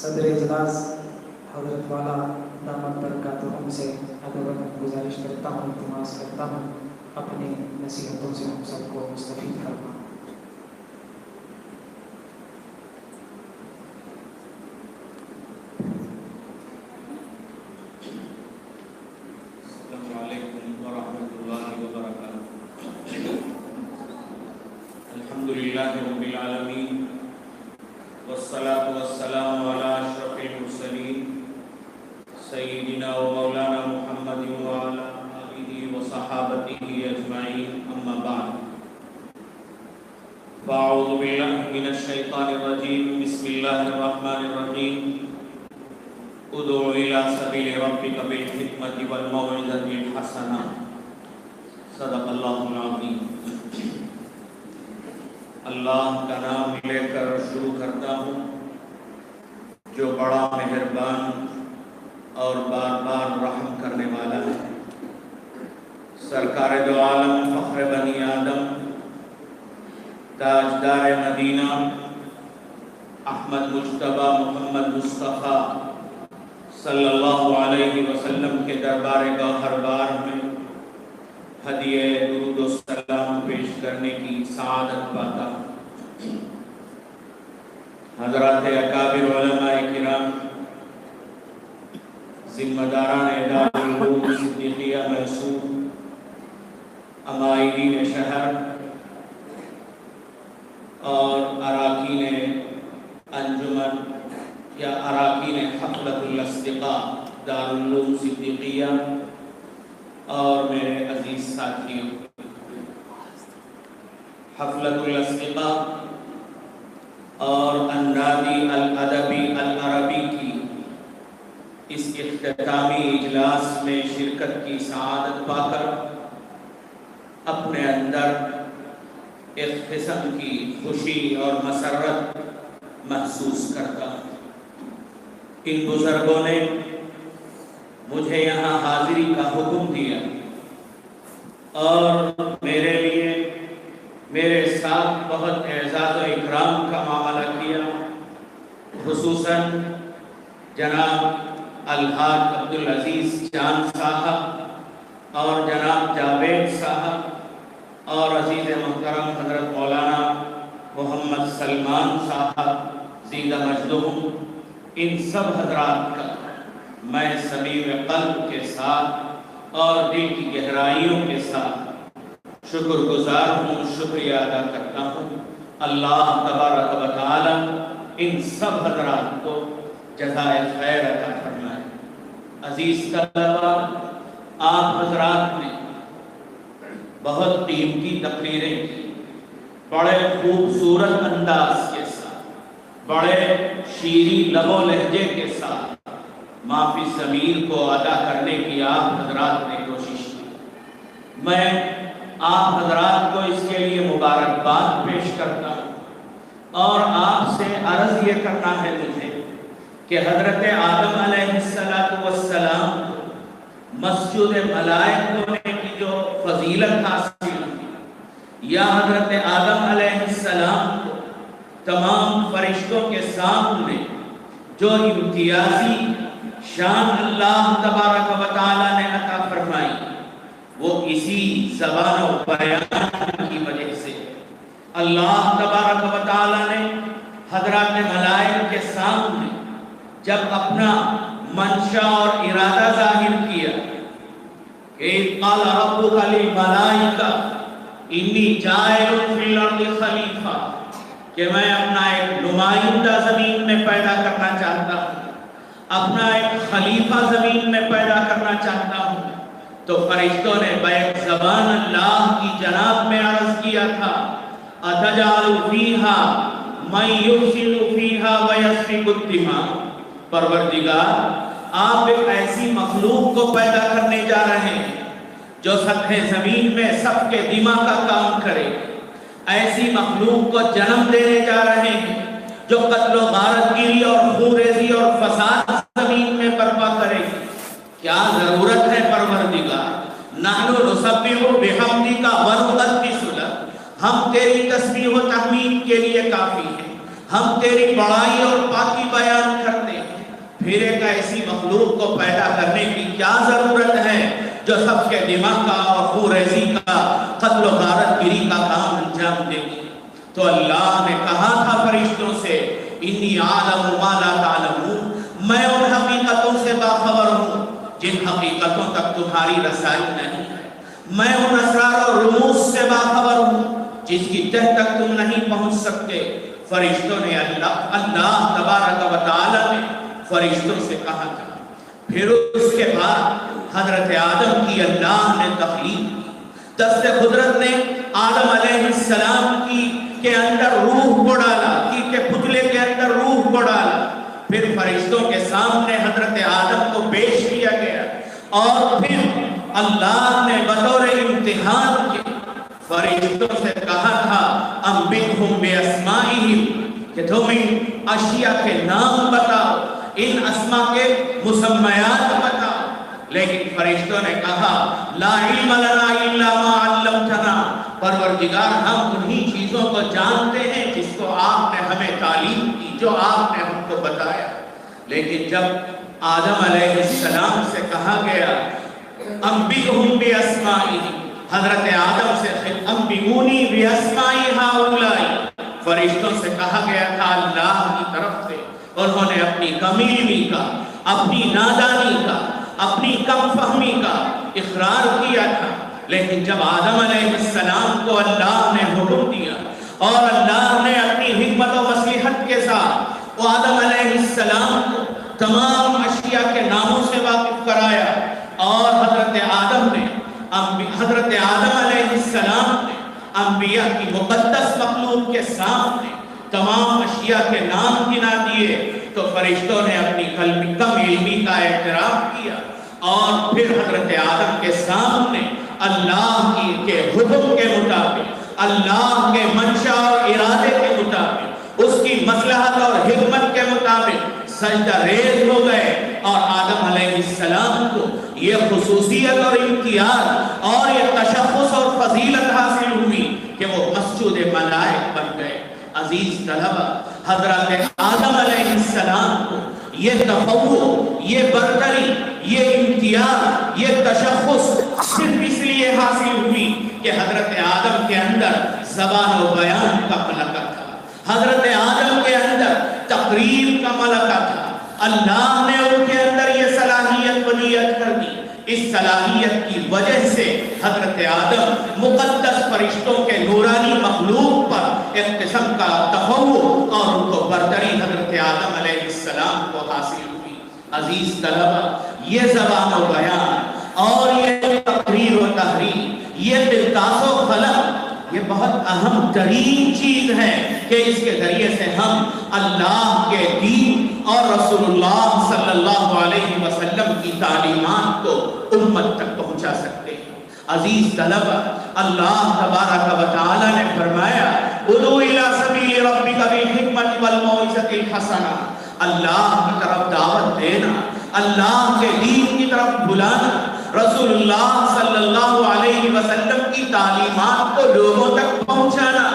صدر اجلاس حضرت والا دامت برکاتہم سے ادب گزارش کرتا ہوں، التماس کرتا ہوں اپنی نصیحتوں سے ہم سب کو مستفید کرنا۔ السلام علیکم ورحمۃ اللہ وبرکاتہ۔ الحمدللہ رب العالمین والصلاة والسلام علی اشرف المرسلین سیدنا و مولانا محمد وعلی آلہ وصحابتہ اجمعین، اما بعد فاعوذ باللہ من الشیطان الرجیم، بسم اللہ الرحمن الرحیم۔ ادعو الی سبیل ربک بالحکمۃ والموعظۃ الحسنہ، صدق اللہ العظیم۔ اللہ کا نام لے کر شروع کرتا ہوں جو بڑا مہربان اور بار بار رحم کرنے والا ہے۔ سرکار دو عالم، فخر بنی آدم، تاجدار مدینہ، احمد مجتبی محمد مصطفیٰ صلی اللہ علیہ وسلم کے دربار گوہر بار میں ہدیہ درود و سلام پیش کرنے کی سعادت پاتا ہوں۔ حضرات اکابر علماء کرام، ذمہ داران دارالعلوم صدیقیہ میسور، عمائدین شہر اور اراکین انجمن یا اراکین حفلۃ الاصدقاء دارالعلوم صدیقیہ اور میرے عزیز ساتھیوں، حفلۃ الاصدقاء اور النادی الادبی العربی کی اس اختتامی اجلاس میں شرکت کی سعادت پا کر اپنے اندر ایک قسم کی خوشی اور مسرت محسوس کرتا ہوں۔ ان بزرگوں نے مجھے یہاں حاضری کا حکم دیا اور میرے لیے میرے ساتھ بہت اعزاز و اکرام کا معاملہ کیا، خصوصاً جناب الحاج عبدالعزیز چاند صاحب اور جناب جاوید صاحب اور عزیز محترم حضرت مولانا محمد سلمان صاحب زیدہ مجدہم، ان سب حضرات کا میں صمیم قلب کے ساتھ اور دل کی گہرائیوں کے ساتھ شکر گزار ہوں، شکریہ ادا کرتا ہوں۔ اللہ تبارک و تعالی ان سب حضرات کو جزائے خیر عطا فرمائے۔ عزیز طلباء، آپ حضرات نے بہت قیمتی تقریریں کی، بڑے خوبصورت انداز کے ساتھ، بڑے شیریں لب و لہجے کے ساتھ مافی ضمیر کو ادا کرنے کی آپ حضرات نے کوشش کی۔ میں آپ حضرات کو اس کے لیے مبارکباد پیش کرتا ہوں اور آپ سے عرض یہ کرنا ہے مجھے کہ حضرت آدم علیہ السلام کو مسجد ملائک ہونے کی جو فضیلت حاصل ہوئی، یا حضرت آدم علیہ السلام کو تمام فرشتوں کے سامنے جو امتیازی شان اللہ تبارک و تعالی نے عطا فرمائی، وہ اسی زبان و بیان کی وجہ سے اللہ تبارک و تعالی نے حضرات ملائک کے سامنے جب اپنا منشا اور ارادہ ظاہر کیا کہ قال ربک للملائکہ انی جاعل فی الارض خلیفہ، کہ میں اپنا ایک نمائندہ زمین میں پیدا کرنا چاہتا ہوں، اپنا ایک خلیفہ زمین میں پیدا کرنا چاہتا ہوں، تو فرشتوں نے بیک زبان اللہ کی جناب میں عرض کیا تھا اتجعل فیہا من یفسد فیہا ویسفک الدماء، پروردگار آپ ایک ایسی مخلوق کو پیدا کرنے جا رہے ہیں جو سطح زمین میں سب کے دماء کا کام کرے، ایسی مخلوق کو جنم دینے جا رہے ہیں جو قتل و غارت گیری اور خونریزی اور فساد زمین میں برپا کرے گی۔ کیا ضرورت ہے پروردگار؟ نحن نسبح بحمدک ونقدس لک، ہم تیری تسبیح و تحمید کے لیے کافی ہیں، ہم تیری بڑائی اور پاکی بیان کرتے ہیں، پھر ایک ایسی مخلوق کو پیدا کرنے کی کیا ضرورت ہے جو سب کے دماغ کا اور خونریزی کا قتل و غارت گیری کا کام انجام دے گی؟ تو اللہ نے کہا تھا فرشتوں سے انی عالم ما لا تعلمون، میں ان حقیقتوں سے باخبر ہوں جن حقیقتوں تک تمہاری رسائی نہیں ہے، میں ان اسرار اور رموز سے باخبر ہوں جس کی تہ تک تم نہیں پہنچ سکتے۔ فرشتوں نے اللہ تبارک و تعالی نے فرشتوں سے کہا تھا۔ پھر اس کے بعد حضرت آدم کی اللہ نے تخلیق کی، دست قدرت نے آدم علیہ السلام کے اندر روح کو ڈالا، کے پتلے کے اندر روح کو ڈالا، پھر فرشتوں کے سامنے حضرت آدم کو پیش کیا گیا، اور پھر اللہ نے بطور امتحان کے فرشتوں سے کہا تھا انبئہم باسمائہم، کہ تم ان اشیاء کے نام بتاؤ، ان اسماء کے مسمیات بتاؤ۔ لیکن فرشتوں نے کہا لا علم لنا الا ما علمتنا، پروردگار ہم انہی چیزوں کو جانتے ہیں جس کو آپ نے ہمیں تعلیم کی، جو آپ نے ہم کو بتایا۔ لیکن جب آدم علیہ السلام سے کہا گیا انبئہم باسمائہم، حضرت آدم سے انبئونی باسماء ہؤلاء، فرشتوں سے کہا گیا تھا اللہ کی طرف سے، انہوں نے اپنی کم علمی کا، اپنی نادانی کا، اپنی کم فہمی کا اقرار کیا تھا۔ لیکن جب آدم علیہ السلام کو اللہ نے حکم دیا اور اللہ نے اپنی حکمت و مصلحت کے ساتھ وہ آدم علیہ السلام کو تمام اشیاء کے ناموں سے واقف کرایا، اور حضرت آدم علیہ السلام نے انبیاء کی مقدس مخلوق کے سامنے تمام اشیاء کے نام گنا دیے، تو فرشتوں نے اپنی کم علمی کا اعتراف کیا، اور پھر حضرت آدم کے سامنے اللہ کے حکم کے مطابق، اللہ کے منشا اور ارادے کے مطابق، اس کی مصلحت اور حکمت کے مطابق سجدہ ریز ہو گئے، اور آدم علیہ السلام کو یہ خصوصیت اور امتیاز اور یہ تشخص اور فضیلت حاصل ہوئی کہ وہ مسجود ملائک بن گئے۔ عزیز طلبہ، حضرت آدم علیہ السلام کو یہ تفوق، یہ برتری، یہ امتیاز، یہ تشخص صرف اس لیے حاصل ہوئی کہ حضرت آدم کے اندر زبان و بیان کا ملکہ تھا، حضرت آدم کے اندر تقریر کا ملکہ تھا۔ اللہ نے ان کے اندر یہ صلاحیت ولایت کر دی۔ اس صلاحیت کی وجہ سے حضرت آدم مقدس فرشتوں کے نورانی مخلوق پر ایک قسم کا تفوق اور ان کو برتری حضرت آدم علیہ السلام کو حاصل ہوئی۔ عزیز طلبہ، یہ زبان و بیان اور یہ تقریر و تحریر، یہ بالتاس و خلق، یہ بہت اہم ترین چیز ہے کہ اس کے ذریعے سے ہم اللہ کے دین اور رسول اللہ صلی اللہ علیہ وسلم کی تعلیمات کو امت تک پہنچا سکتے ہیں۔ عزیز طلبہ، اللہ تبارک و تعالی نے فرمایا ادعو الی سبیل ربک بالحکمۃ والموعظۃ الحسنہ، اللہ کی طرف دعوت دینا، اللہ کے دین کی طرف بلانا، رسول اللہ صلی اللہ علیہ وسلم کی تعلیمات کو لوگوں تک پہنچانا،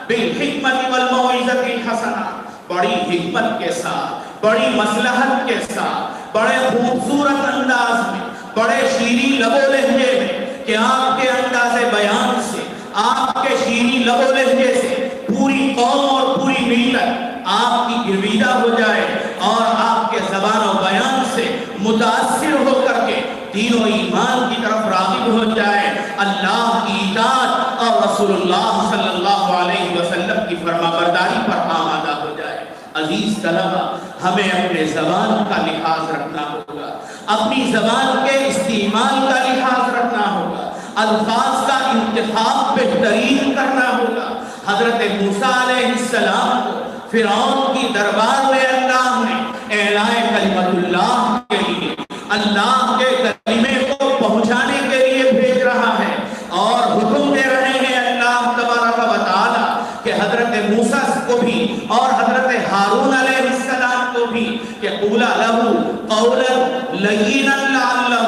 بالحکمۃ والموعظۃ الحسنہ، بڑی حکمت کے ساتھ، بڑی مصلحت کے ساتھ، بڑے خوبصورت انداز میں، بڑے شیریں لب و لہجے میں، کہ آپ کے انداز بیان سے، آپ کے شیریں لب و لہجے سے پوری قوم اور پوری ملت آپ کی گرویدہ ہو جائے، اور آپ کے زبان و بیان سے متاثر ہو کر کے دین و ایمان کی طرف راغب ہو جائے، اللہ کی اطاعت اور رسول اللہ صلی اللہ علیہ وسلم کی فرمانبرداری پر آمادہ ہو جائے۔ عزیز طلبہ، ہمیں اپنے زبان کا لحاظ رکھنا ہوگا، اپنی زبان کے استعمال کا لحاظ رکھنا ہوگا، الفاظ کا انتخاب بہترین کرنا ہوگا۔ حضرت موسیٰ علیہ السلام کو فرعون کی دربار میں اللہ نے اعلان کلمت اللہ کے لیے، اللہ کے کلمے کو پہنچانے کے لیے بھیج رہا ہے، اور حکم دے رہے ہیں اللہ تبارک و تعالی کہ حضرت موسیٰ کو بھی اور حضرت ہارون علیہ السلام کو بھی کہ قولا لہ قولا لینا لعلہ،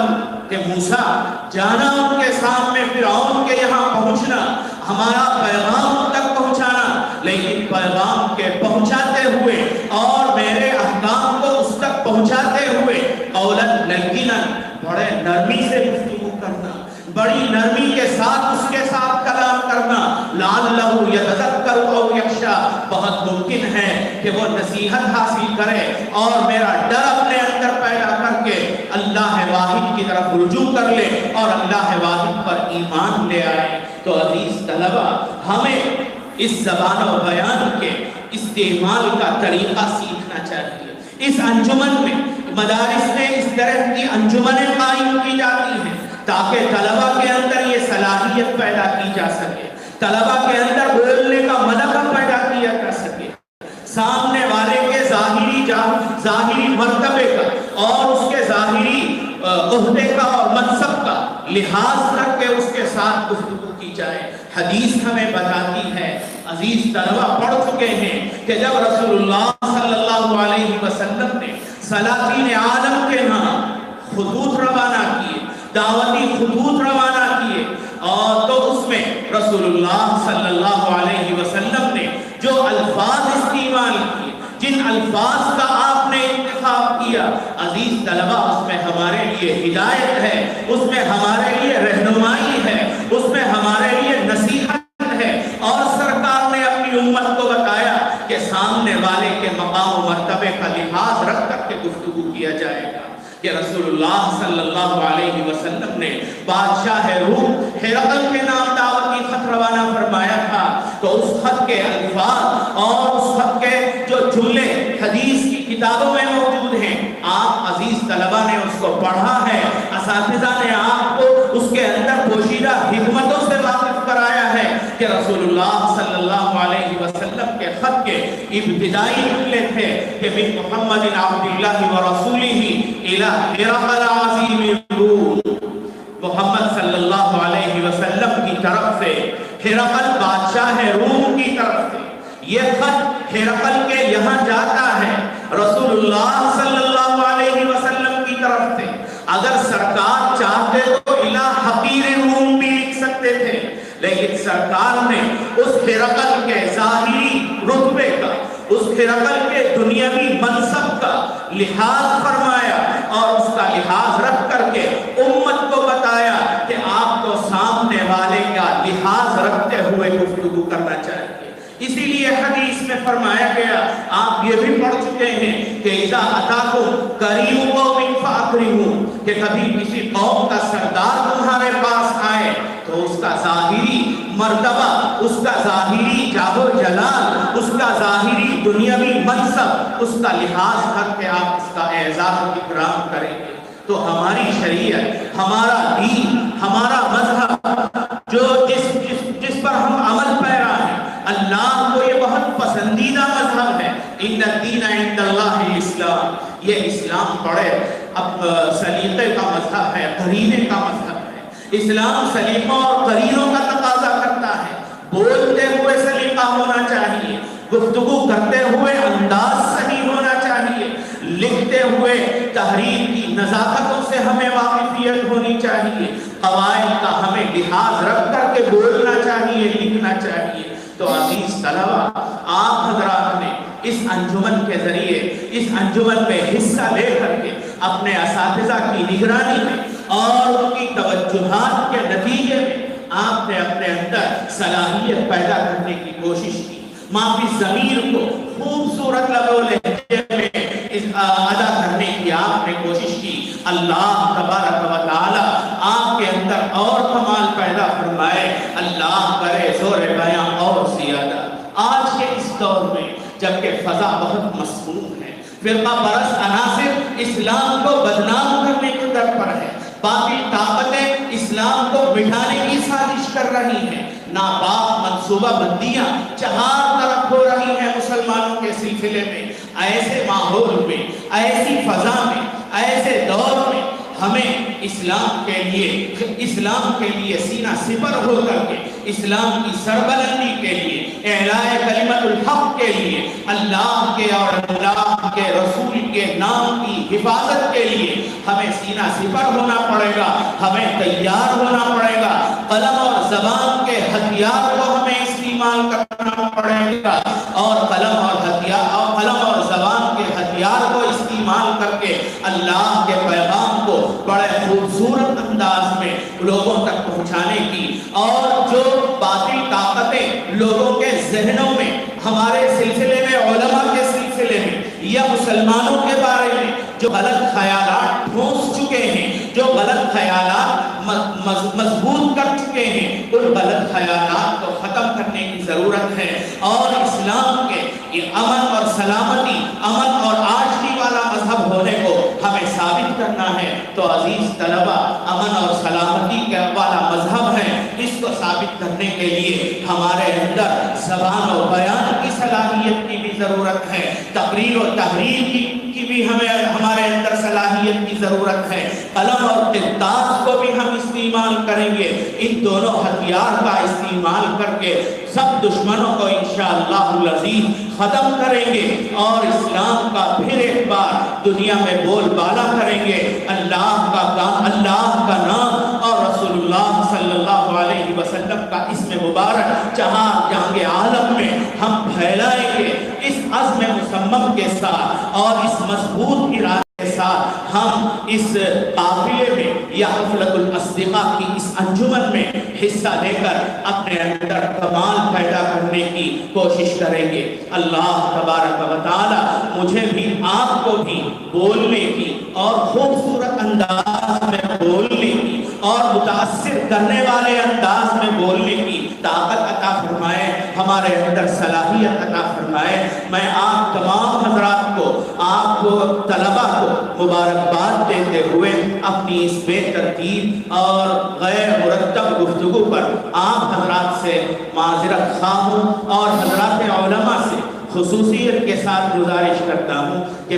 کہ موسیٰ جانا ان کے سامنے فرعون کے یہاں پہنچنا، ہمارا پیغام تک پہنچانا، لیکن پیغام کے پہنچاتے ہوئے اور میرے احکام کو اس تک پہنچاتے لیکن بڑے نرمی سے گفتگو کرنا، بڑی نرمی کے ساتھ اس کے ساتھ کلام کرنا. لعلہ یتذکر او یخشی، بہت ممکن ہے کہ وہ نصیحت حاصل کرے اور میرا ڈر اپنے اندر پیدا کر کے اللہ واحد کی طرف رجوع کر لے اور اللہ واحد پر ایمان لے آئے. تو عزیز طلبہ، ہمیں اس زبان و بیان کے استعمال کا طریقہ سیکھنا چاہیے. اس انجمن میں، مدارس میں اس طرح کی انجمنیں قائم کی جاتی ہیں تاکہ طلبہ کے اندر یہ صلاحیت پیدا کی جا سکے، طلبہ کے اندر بولنے کا ملکہ پیدا کیا جا سکے، سامنے والے کے ظاہری مرتبے کا اور اس کے ظاہری عہدے کا اور منصب کا لحاظ کر کے اس کے ساتھ گفتگو کی جائے. حدیث ہمیں بتاتی ہے، عزیز طلبہ پڑھ چکے ہیں کہ جب رسول اللہ صلی اللہ علیہ وسلم نے سلاطین عالم کے نام خطوط روانہ کیے، دعوتی خطوط روانہ کیے، اور تو اس میں رسول اللہ صلی اللہ علیہ وسلم نے جو الفاظ استعمال کیے، جن الفاظ کا آپ نے انتخاب کیا، عزیز طلبہ اس میں ہمارے لیے ہدایت ہے، اس میں ہمارے لیے رہنمائی ہے، اس میں ہمارے لیے نصیحت ہے. اور سرکار نے اپنی امت کو بتایا کہ سامنے والے کے مقام و مرتبے کا لحاظ رکھ کر کے گفتگو کیا جائے گا. کہ رسول اللہ صلی اللہ علیہ وسلم نے بادشاہ روم ہرقل کے نام دعوتی خط روانہ فرمایا تھا، تو اس خط کے الفاظ اور اس خط کے جو جملے حدیث کی کتابوں میں موجود ہیں، آپ عزیز طلبہ نے اس کو پڑھا ہے، اساتذہ نے آپ کو اس کے اندر پوشیدہ حکمتوں سے واقف کرایا ہے کہ رسول اللہ صلی اللہ علیہ وسلم کے خط کے ابتدائی جملے تھے کہ من محمد عبد اللہ ورسولہ الی ہرقل عظیم الروم، محمد صلی اللہ علیہ وسلم کی طرف سے ہرقل بادشاہ روم کی طرف سے یہ خط ہرقل کے یہاں جاتا ہے رسول اللہ صلی اللہ علیہ وسلم کی طرف سے. اگر سرکار چاہتے تو الی حقیر روم بھی لکھ سکتے تھے، لیکن سرکار نے اس ہرقل کے ظاہری رتبے کا، اس ہرقل کے دنیاوی منصب کا لحاظ فرمایا اور اس کا لحاظ رکھ کر کے امت کو بتایا کہ آپ کو سامنے والے کا لحاظ رکھتے ہوئے گفتگو کرنا چاہیے. اسی لیے حدیث میں فرمایا گیا، آپ یہ بھی پڑھ چکے ہیں کہ اذا اتاکم کریم قوم فاکرموا، کہ کبھی کسی قوم کا سردار تمہارے پاس آئے تو اس کا ظاہری مرتبہ، اس کا ظاہری جاہ و جلال، اس کا ظاہری دنیاوی منصب، اس کا لحاظ کر کے آپ اس کا اعزاز و اکرام کریں گے. تو ہماری شریعت، ہمارا دین، ہمارا مذہب جو جس پر ہم عمل پیرا ہیں، اللہ کو یہ بہت پسندیدہ مذہب ہے. ان الدین عند اللہ الاسلام، یہ اسلام بڑے اب سلیقے کا مذہب ہے، قرینے کا مذہب ہے. اسلام سلیقوں اور قرینوں کا تقاضا کرتا ہے. بولتے ہوئے سلیقہ ہونا چاہیے، گفتگو کرتے ہوئے انداز صحیح ہونا چاہیے، لکھتے ہوئے تحریر کی نزاکتوں سے ہمیں واقفیت ہونی چاہیے، قواعد کا ہمیں لحاظ رکھ کر کے بولنا چاہیے، لکھنا چاہیے. تو عزیز طلبہ، آپ حضرات نے اس انجمن کے ذریعے، اس انجمن میں حصہ لے کر کے اپنے اساتذہ کی نگرانی میں اور ان کی توجہات کے نتیجے میں آپ نے اپنے اندر صلاحیت پیدا کرنے کی کوشش کی. مافی ضمیر کو خوبصورت لب و لہجے میں ادا کرنے کی آپ نے کوشش کی. اللہ تبارک و تعالی آپ کے اندر اور کمال پیدا فرمائے. اللہ کرے زور بیاں اور زیادہ. آج کے اس دور میں جبکہ فضا بہت مسموم ہے، فرقہ پرست عناصر اسلام کو بدنام کرنے کے در پر ہے، باقی طاقتیں اسلام کو مٹانے کی سازش کر رہی ہیں، ناپاک منصوبہ بندیاں چہار طرف ہو رہی ہیں مسلمانوں کے سلسلے میں. ایسے ماحول میں، ایسی فضا میں، ایسے دور میں ہمیں اسلام کے لیے سینہ سپر ہو کر کے، اسلام کی سربلندی کے لیے، اعلاء کلمت الحق کے لیے، اللہ کے اور اللہ کے رسول کے نام کی حفاظت کے لیے ہمیں سینہ سپر ہونا پڑے گا، ہمیں تیار ہونا پڑے گا. قلم اور زبان کے ہتھیار کو ہمیں استعمال کرنا پڑے گا، اور قلم اور زبان کے ہتھیار کو استعمال استعمال کر کے اللہ کے پیغام کو بڑے خوبصورت انداز میں لوگوں تک پہنچانے کی، اور جو باطل طاقتیں لوگوں کے ذہنوں میں ہمارے سلسلے میں، علماء کے سلسلے میں یا مسلمانوں کے بارے میں جو غلط خیالات ٹھونس چکے ہیں، جو غلط خیالات مضبوط کر چکے ہیں، ان غلط خیالات کو ختم کرنے کی ضرورت ہے، اور اسلام کے یہ امن اور سلامتی، امن اور آشتی والا مذہب ہونے کو ہمیں ثابت کرنا ہے۔ تو عزیز طلبہ، امن اور سلامتی والا مذہب ہے، اس کو ثابت کرنے کے لیے ہمارے اندر زبان و بیان کی صلاحیت کی بھی ضرورت ہے، تقریر و تحریر کی بھی ہمارے اندر صلاحیت کی ضرورت ہے، قلم اور قرطاس کو بھی ہم استعمال کریں گے۔ ان دونوں ہتھیار کا استعمال کر کے سب دشمنوں کو انشاءاللہ العزیز ختم کریں گے، اور اسلام کا پھر ایک بار دنیا میں بول بالا کریں گے۔ اللہ کا نام اور رسول اللہ صلی اللہ علیہ وسلم کا اسم مبارک جہاں جہاں عالم میں ہم پھیلائیں گے۔ اس عزم مصمم کے ساتھ اور اس مضبوط ارادے کے ساتھ ہم اس قافلے میں یا حفلۃ الاصدقاء کی اس انجمن میں حصہ لے کر اپنے اندر کمال پیدا کرنے کی کوشش کریں گے۔ اللہ تبارک و تعالی مجھے بھی آپ کو بھی بولنے کی اور خوبصورت انداز میں بولنے کی اور متاثر کرنے والے انداز میں بولنے کی طاقت عطا فرمائے، ہمارے اندر صلاحیت عطا فرمائے۔ میں آپ تمام حضرات کو، آپ کو طلبہ کو مبارکباد دیتے ہوئے اپنی اس بے ترتیب اور غیر مرتب گفتگو پر آپ حضرات سے معذرت خواہ ہوں، اور حضرات علماء سے خصوصیت کے ساتھ گزارش کرتا ہوں کہ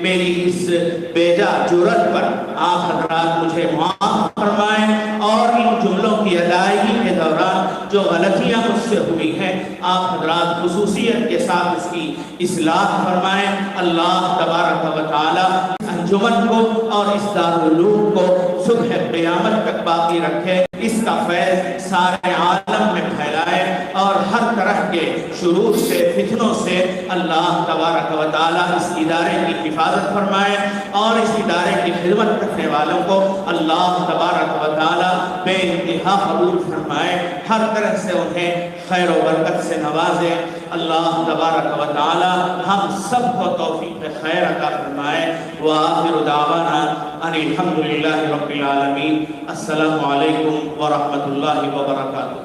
میری اس بیجا جرت پر آپ حضرات مجھے معاف فرمائیں، اور ان جملوں کی ادائیگی کے دوران جو غلطیاں مجھ سے ہوئی ہیں آپ حضرات خصوصیت کے ساتھ اس کی اصلاح فرمائیں۔ اللہ تبارک و تعالی انجمن کو اور اس دارالعلوم کو صبح قیامت تک باقی رکھے، اس کا فیض سارے عالم میں پھیلائے، اور ہر طرح کے شرور سے، فتنوں سے اللہ تبارک و تعالی اس ادارے کی حفاظت فرمائے، اور اس ادارے کی خدمت کرنے والوں کو اللہ تبارک و تعالی بے انتہا قبول فرمائے، ہر طرح سے انہیں خیر و برکت سے نوازے۔ اللہ تبارک و تعالی ہم سب کو توفیق خیر عطا فرمائے۔ وآخر دعوانا ان الحمدللہ رب العالمین۔ السلام علیکم ورحمۃ اللہ وبرکاتہ۔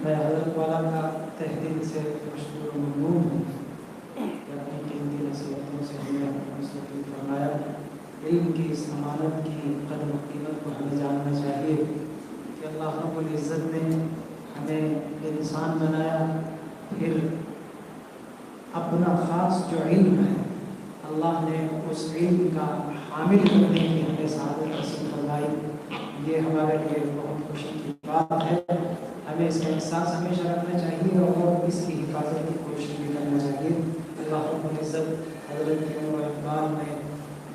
میں حضرت والا کا تہ دل سے مشکور و ممنون ہوں کہ اپنی قیمتی نصیحتوں سے ہمیں مستفید فرمایا۔ علم کی اس امانت کی قدر و قیمت کو ہمیں جاننا چاہیے کہ اللہ رب العزت نے ہمیں انسان بنایا، پھر اپنا خاص جو علم ہے اللہ نے اس علم کا حامل کرنے کی ہمیں سعادت نصیب فرمائی۔ یہ ہمارے لیے بہت خوشی کی بات ہے۔ ہمیں اس کا احساس ہمیشہ رکھنا چاہیے اور اس کی حفاظت کی کوشش بھی کرنا چاہیے۔ اللہ رب العزت حضرت کے عمر اقبال میں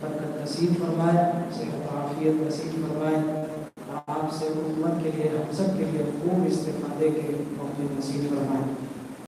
برکت نصیب فرمائے، صحت و عافیت نصیب فرمائے، آپ سے امت کے لیے، ہم سب کے لیے خوب استفادے کے موقع نصیب فرمائے۔